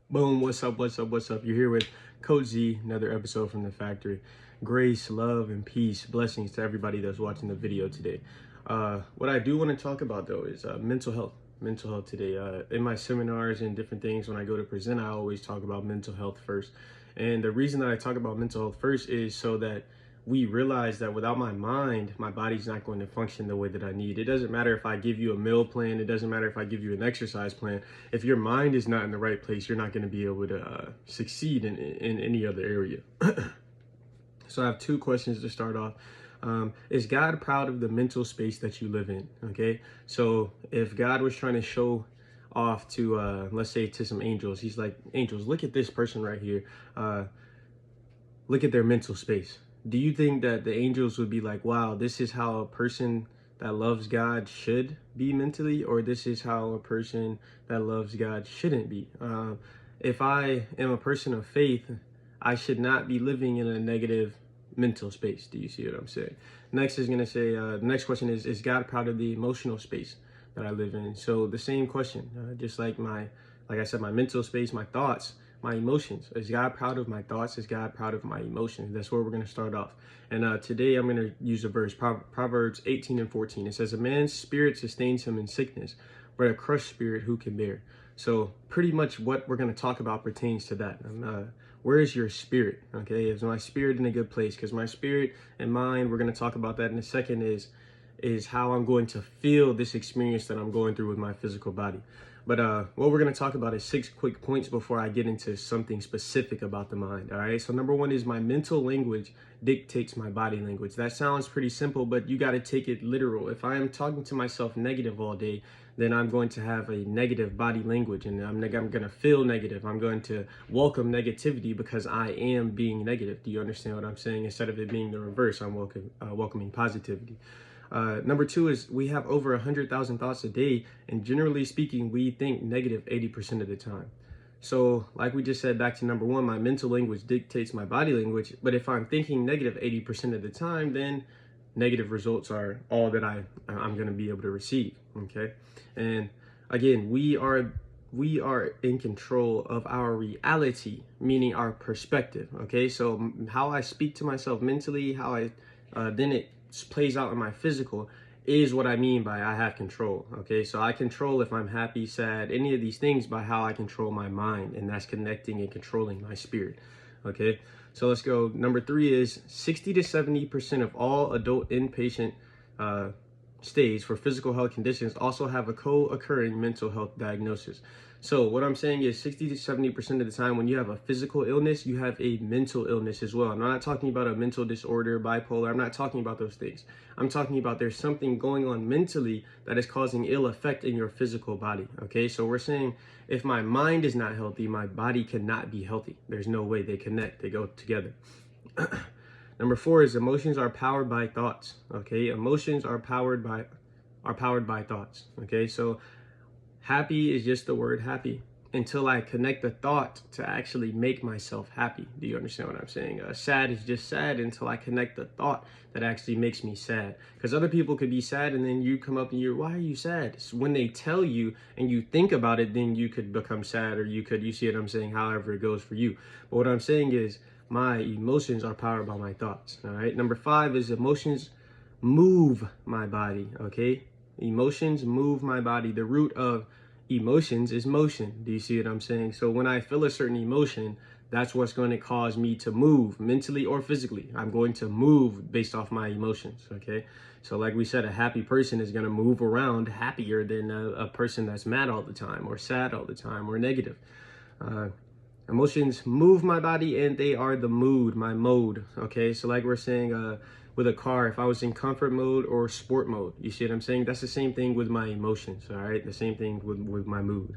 Boom, what's up, what's up, what's up? You're here with Coach Z, another episode from the factory. Grace, love, and peace, blessings to everybody that's watching the video today. What I do want to talk about though is mental health. Mental health today. In my seminars and different things, when I go to present, I always talk about mental health first. And the reason that I talk about mental health first is so that we realize that without my mind, my body's not going to function the way that I need. It doesn't matter if I give you a meal plan. It doesn't matter if I give you an exercise plan. If your mind is not in the right place, you're not going to be able to succeed in any other area. So I have two questions to start off. Is God proud of the mental space that you live in? Okay. So if God was trying to show off to, let's say, to some angels, he's like, angels, look at this person right here. Look at their mental space. Do you think that the angels would be like, wow, this is how a person that loves God should be mentally, or this is how a person that loves God shouldn't be? If I am a person of faith, I should not be living in a negative mental space. Do you see what I'm saying? Next is going to say, the next question is God proud of the emotional space that I live in? So the same question, just like I said, my mental space, my thoughts, my emotions. Is God proud of my thoughts? Is God proud of my emotions? That's where we're going to start off. And today I'm going to use a verse, Proverbs 18:14. It says, a man's spirit sustains him in sickness, but a crushed spirit who can bear? So pretty much what we're going to talk about pertains to that. Where is your spirit? Okay, is my spirit in a good place? Because my spirit and mind, we're going to talk about that in a second, is how I'm going to feel this experience that I'm going through with my physical body. But what we're going to talk about is 6 quick points before I get into something specific about the mind. All right. So number one is my mental language dictates my body language. That sounds pretty simple, but you got to take it literal. If I am talking to myself negative all day, then I'm going to have a negative body language, and I'm going to feel negative. I'm going to welcome negativity because I am being negative. Do you understand what I'm saying? Instead of it being the reverse, I'm welcoming positivity. Number two is we have over 100,000 thoughts a day, and generally speaking, we think negative 80% of the time. So like we just said, back to number one, my mental language dictates my body language. But if I'm thinking negative 80% of the time, then negative results are all that I'm going to be able to receive. Okay. And again, we are in control of our reality, meaning our perspective. Okay. So how I speak to myself mentally, how I then it plays out in my physical is what I mean by I have control. Okay, so I control if I'm happy, sad, any of these things by how I control my mind, and that's connecting and controlling my spirit. Okay, so let's go. Number three is 60 to 70% of all adult inpatient stays for physical health conditions also have a co-occurring mental health diagnosis. So what I'm saying is 60 to 70% of the time when you have a physical illness, you have a mental illness as well. I'm not talking about a mental disorder, bipolar. I'm not talking about those things. I'm talking about there's something going on mentally that is causing ill effect in your physical body. Okay, so we're saying if my mind is not healthy, my body cannot be healthy. There's no way they connect. They go together. Number four is emotions are powered by thoughts. Okay, emotions are powered by thoughts. Okay, so happy is just the word happy until I connect the thought to actually make myself happy. Do you understand what I'm saying? Sad is just sad until I connect the thought that actually makes me sad. Because other people could be sad and then you come up and why are you sad? It's when they tell you and you think about it, then you could become sad, or you see what I'm saying, however it goes for you. But what I'm saying is my emotions are powered by my thoughts. All right. Number five is emotions move my body. Okay. Emotions move my body. The root of emotions is motion. Do you see what I'm saying? So when I feel a certain emotion, that's what's going to cause me to move mentally or physically. I'm going to move based off my emotions. Okay. So like we said, a happy person is going to move around happier than a person that's mad all the time or sad all the time or negative. Emotions move my body, and they are the mood, my mode. Okay, so like we're saying with a car, if I was in comfort mode or sport mode, you see what I'm saying? That's the same thing with my emotions, all right? The same thing with my mood.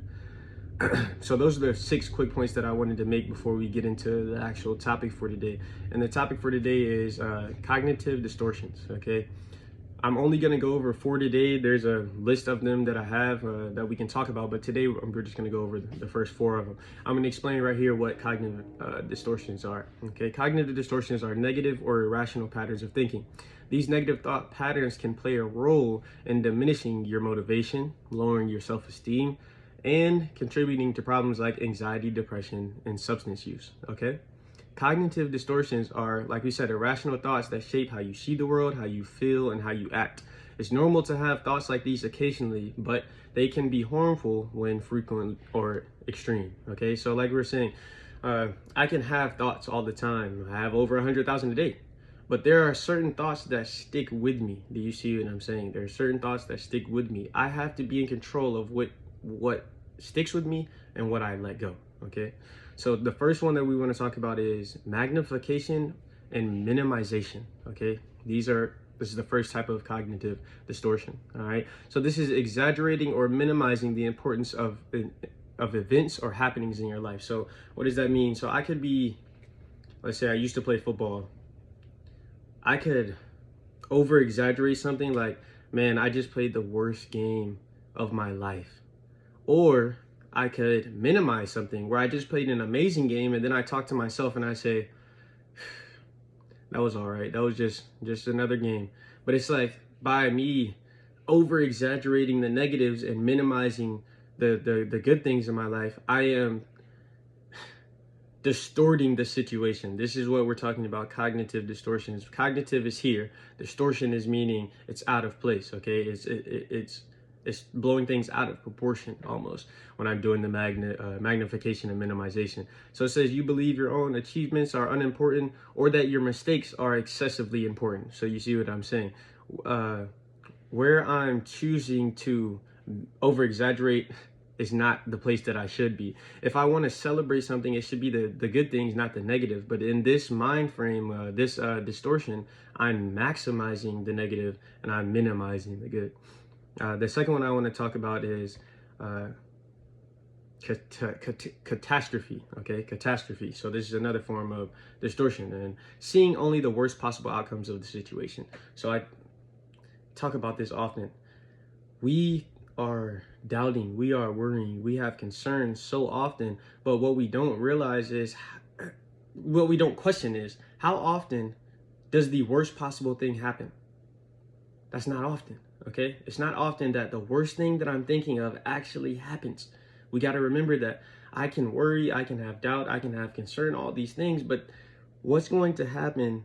So those are the 6 quick points that I wanted to make before we get into the actual topic for today. And the topic for today is cognitive distortions, okay? I'm only going to go over 4 today. There's a list of them that I have that we can talk about, but today we're just going to go over the first 4 of them. I'm going to explain right here what cognitive distortions are. Okay, cognitive distortions are negative or irrational patterns of thinking. These negative thought patterns can play a role in diminishing your motivation, lowering your self-esteem, and contributing to problems like anxiety, depression, and substance use, okay? Cognitive distortions are, like we said, irrational thoughts that shape how you see the world, how you feel, and how you act. It's normal to have thoughts like these occasionally, but they can be harmful when frequent or extreme, okay? So like we were saying, I can have thoughts all the time. I have over 100,000 a day. But there are certain thoughts that stick with me. Do you see what I'm saying? There are certain thoughts that stick with me. I have to be in control of what sticks with me and what I let go, okay? So the first one that we want to talk about is magnification and minimization, okay? This is the first type of cognitive distortion, all right? So this is exaggerating or minimizing the importance of events or happenings in your life. So what does that mean? So I could be, let's say I used to play football. I could over exaggerate something like, man, I just played the worst game of my life. Or I could minimize something where I just played an amazing game, and then I talk to myself and I say, that was all right. That was just another game. But it's like, by me over exaggerating the negatives and minimizing the good things in my life, I am distorting the situation. This is what we're talking about, cognitive distortions. Cognitive is here. Distortion is meaning it's out of place, okay? It's blowing things out of proportion almost when I'm doing the magnification and minimization. So it says you believe your own achievements are unimportant or that your mistakes are excessively important. So you see what I'm saying? Where I'm choosing to over exaggerate is not the place that I should be. If I want to celebrate something, it should be the good things, not the negative. But in this mind frame, this distortion, I'm maximizing the negative and I'm minimizing the good. The second one I want to talk about is catastrophe, okay? Catastrophe. So this is another form of distortion and seeing only the worst possible outcomes of the situation. So I talk about this often. We are doubting, we are worrying, we have concerns so often, but what we don't realize is, what we don't question is, how often does the worst possible thing happen? That's not often, okay? It's not often that the worst thing that I'm thinking of actually happens. We got to remember that I can worry, I can have doubt, I can have concern, all these things, but what's going to happen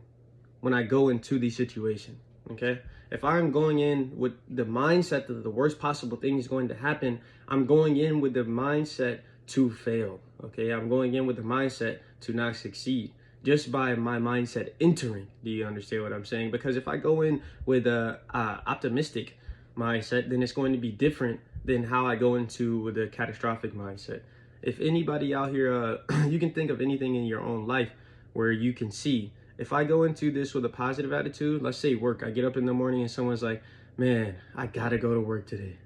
when I go into the situation, okay? If I'm going in with the mindset that the worst possible thing is going to happen, I'm going in with the mindset to fail, okay? I'm going in with the mindset to not succeed just by my mindset entering. Do you understand what I'm saying? Because if I go in with a optimistic mindset, then it's going to be different than how I go into with a catastrophic mindset. If anybody out here, you can think of anything in your own life where you can see, if I go into this with a positive attitude, let's say work, I get up in the morning and someone's like, man, I gotta go to work today.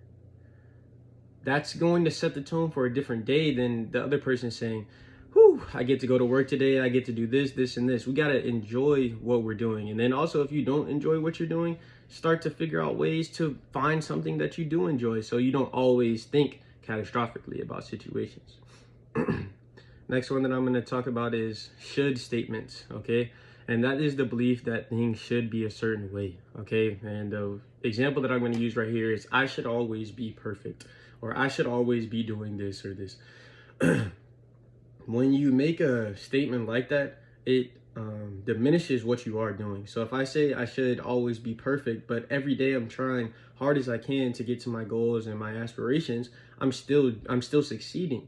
That's going to set the tone for a different day than the other person saying, whew, I get to go to work today, I get to do this, this, and this. We gotta enjoy what we're doing. And then also, if you don't enjoy what you're doing, start to figure out ways to find something that you do enjoy so you don't always think catastrophically about situations. Next one that I'm gonna talk about is should statements, okay? And that is the belief that things should be a certain way, okay? And the example that I'm going to use right here is I should always be perfect, or I should always be doing this or this. When you make a statement like that, it diminishes what you are doing. So if I say I should always be perfect, but every day I'm trying hard as I can to get to my goals and my aspirations, I'm still succeeding.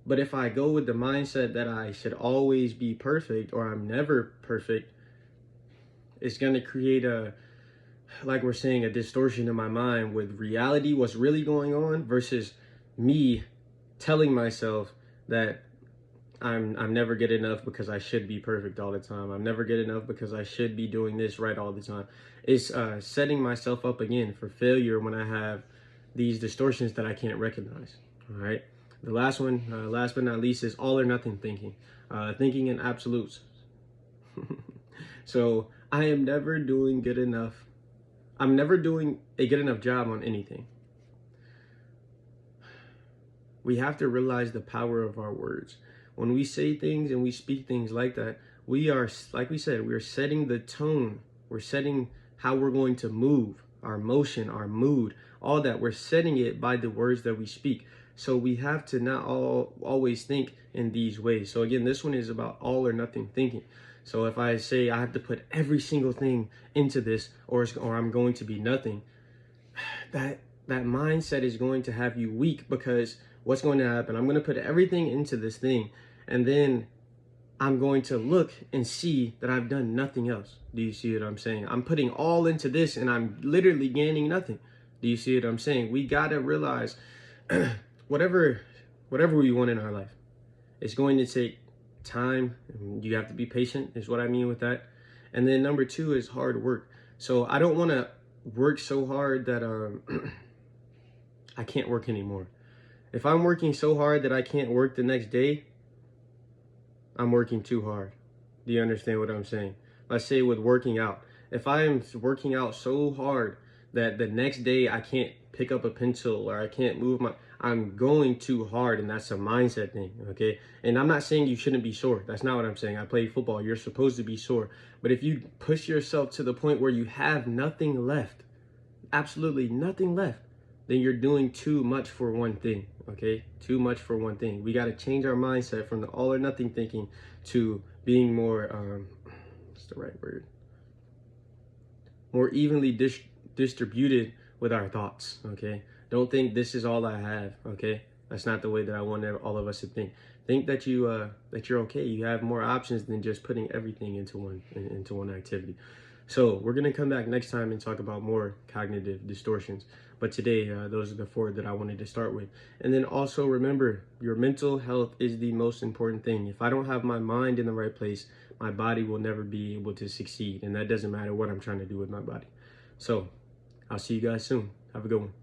But if I go with the mindset that I should always be perfect or I'm never perfect, it's going to create like we're saying, a distortion in my mind with reality, what's really going on, versus me telling myself that I'm never good enough because I should be perfect all the time. I'm never good enough because I should be doing this right all the time. It's setting myself up again for failure when I have these distortions that I can't recognize, all right? The last one, last but not least, is all or nothing thinking. Thinking in absolutes. So I am never doing good enough. I'm never doing a good enough job on anything. We have to realize the power of our words. When we say things and we speak things like that, we are, like we said, we are setting the tone. We're setting how we're going to move, our motion, our mood, all that. We're setting it by the words that we speak. So we have to not always think in these ways. So again, this one is about all or nothing thinking. So if I say I have to put every single thing into this, or I'm going to be nothing, that mindset is going to have you weak, because what's going to happen? I'm going to put everything into this thing, and then I'm going to look and see that I've done nothing else. Do you see what I'm saying? I'm putting all into this and I'm literally gaining nothing. Do you see what I'm saying? We got to realize whatever we want in our life, it's going to take time. You have to be patient is what I mean with that. And then number 2 is hard work. So I don't want to work so hard that I can't work anymore. If I'm working so hard that I can't work the next day, I'm working too hard. Do you understand what I'm saying? Let's say with working out. If I am working out so hard that the next day I can't pick up a pencil or I can't move I'm going too hard, and that's a mindset thing, okay? And I'm not saying you shouldn't be sore. That's not what I'm saying. I play football. You're supposed to be sore. But if you push yourself to the point where you have nothing left, absolutely nothing left, then you're doing too much for one thing, okay? Too much for one thing. We got to change our mindset from the all or nothing thinking to being more, what's the right word? More evenly distributed with our thoughts, okay? Don't think this is all I have, okay? That's not the way that I want all of us to think. Think that that you're okay. You have more options than just putting everything into one activity. So we're gonna come back next time and talk about more cognitive distortions. But today, those are the 4 that I wanted to start with. And then also remember, your mental health is the most important thing. If I don't have my mind in the right place, my body will never be able to succeed. And that doesn't matter what I'm trying to do with my body. So I'll see you guys soon. Have a good one.